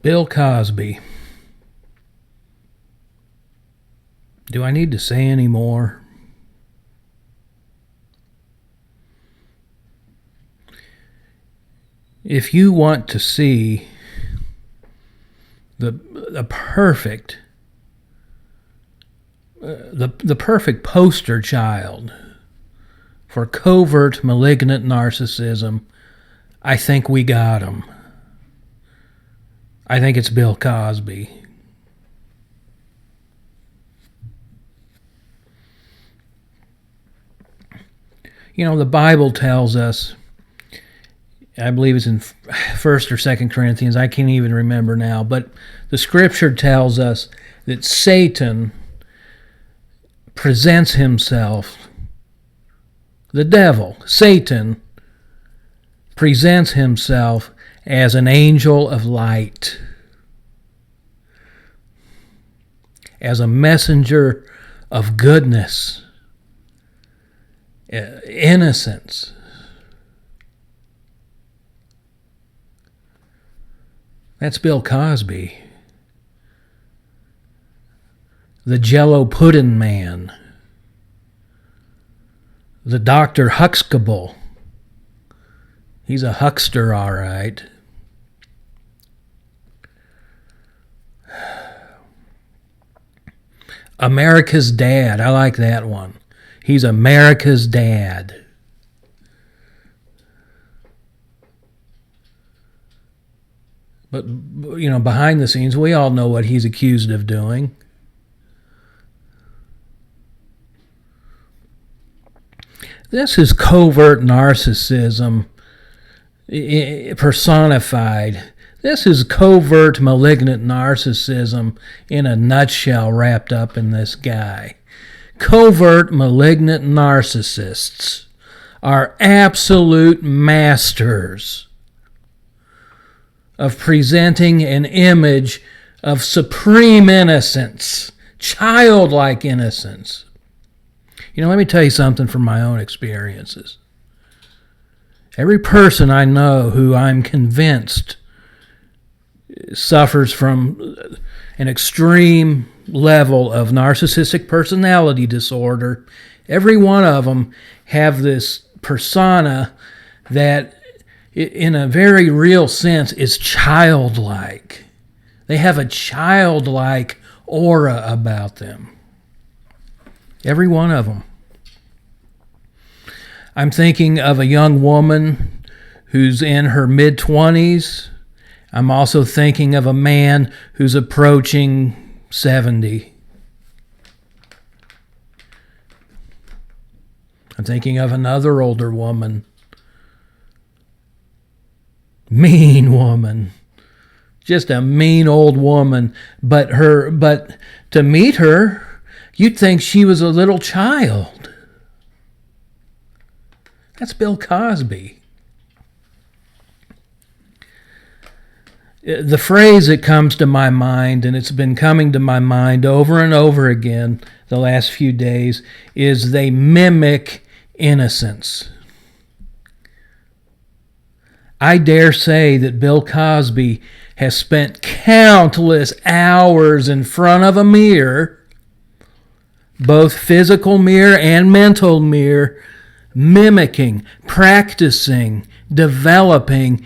Bill Cosby. Do I need to say any more? If you want to see the perfect the perfect poster child for covert malignant narcissism, I think we got him. I think it's Bill Cosby. You know, the Bible tells us, I believe it's in 1st or 2nd Corinthians, I can't even remember now, but the scripture tells us that Satan presents himself, the devil, Satan, presents himself as an angel of light, as a messenger of goodness, innocence. That's Bill Cosby. The Jello Puddin' Man. The Dr. Huxtable. He's a huckster, all right. America's Dad. I like that one. He's America's Dad. But, you know, behind the scenes, we all know what he's accused of doing. This is covert narcissism personified. This is covert malignant narcissism in a nutshell wrapped up in this guy. Covert malignant narcissists are absolute masters of presenting an image of supreme innocence, childlike innocence. You know, let me tell you something from my own experiences. Every person I know who I'm convinced suffers from an extreme level of narcissistic personality disorder, every one of them have this persona that, in a very real sense, is childlike. They have a childlike aura about them. Every one of them. I'm thinking of a young woman who's in her mid-20s. I'm also thinking of a man who's approaching 70. I'm thinking of another older woman. Mean woman. Just a mean old woman. But to meet her, you'd think she was a little child. That's Bill Cosby. The phrase that comes to my mind, and it's been coming to my mind over and over again the last few days, is they mimic innocence. I dare say that Bill Cosby has spent countless hours in front of a mirror, both physical mirror and mental mirror, mimicking, practicing, developing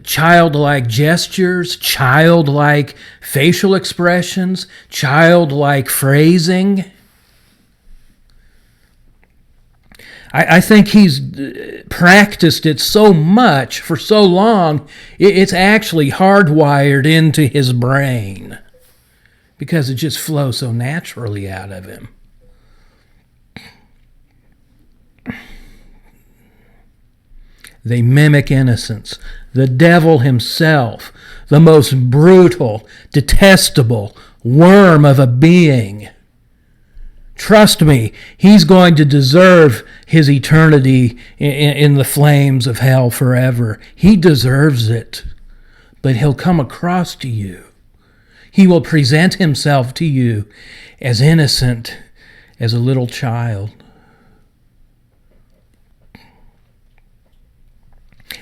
childlike gestures, childlike facial expressions, childlike phrasing. I think he's practiced it so much for so long, it's actually hardwired into his brain because it just flows so naturally out of him. They mimic innocence. The devil himself, the most brutal, detestable worm of a being. Trust me, he's going to deserve his eternity in the flames of hell forever. He deserves it. But he'll come across to you. He will present himself to you as innocent as a little child.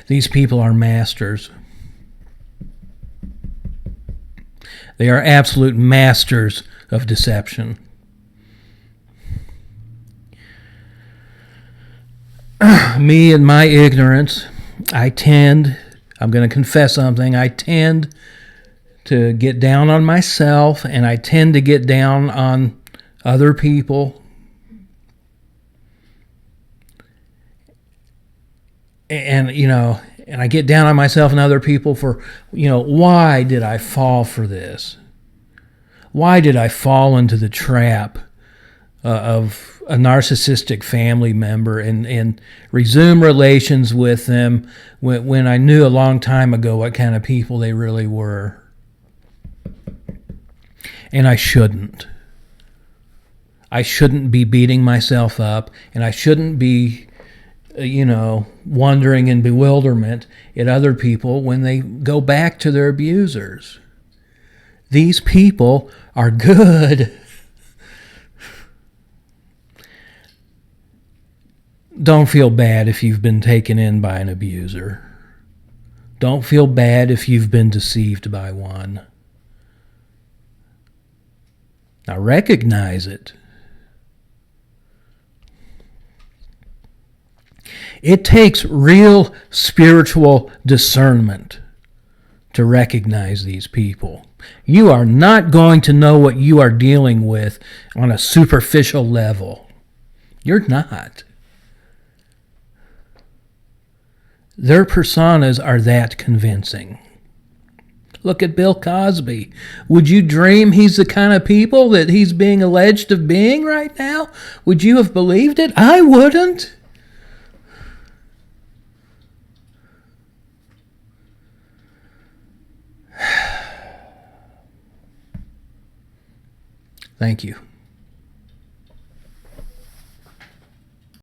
These people are masters. They are absolute masters of deception. Me and my ignorance, I'm going to confess something, I tend to get down on myself, and I tend to get down on other people. And I get down on myself and other people for, why did I fall for this? Why did I fall into the trap of a narcissistic family member and resume relations with them when I knew a long time ago what kind of people they really were? And I shouldn't. I shouldn't be beating myself up, and I shouldn't be, wondering in bewilderment at other people when they go back to their abusers. These people are good. Don't feel bad if you've been taken in by an abuser. Don't feel bad if you've been deceived by one. Now recognize it. It takes real spiritual discernment to recognize these people. You are not going to know what you are dealing with on a superficial level. You're not. Their personas are that convincing. Look at Bill Cosby. Would you dream he's the kind of people that he's being alleged of being right now? Would you have believed it? I wouldn't. Thank you.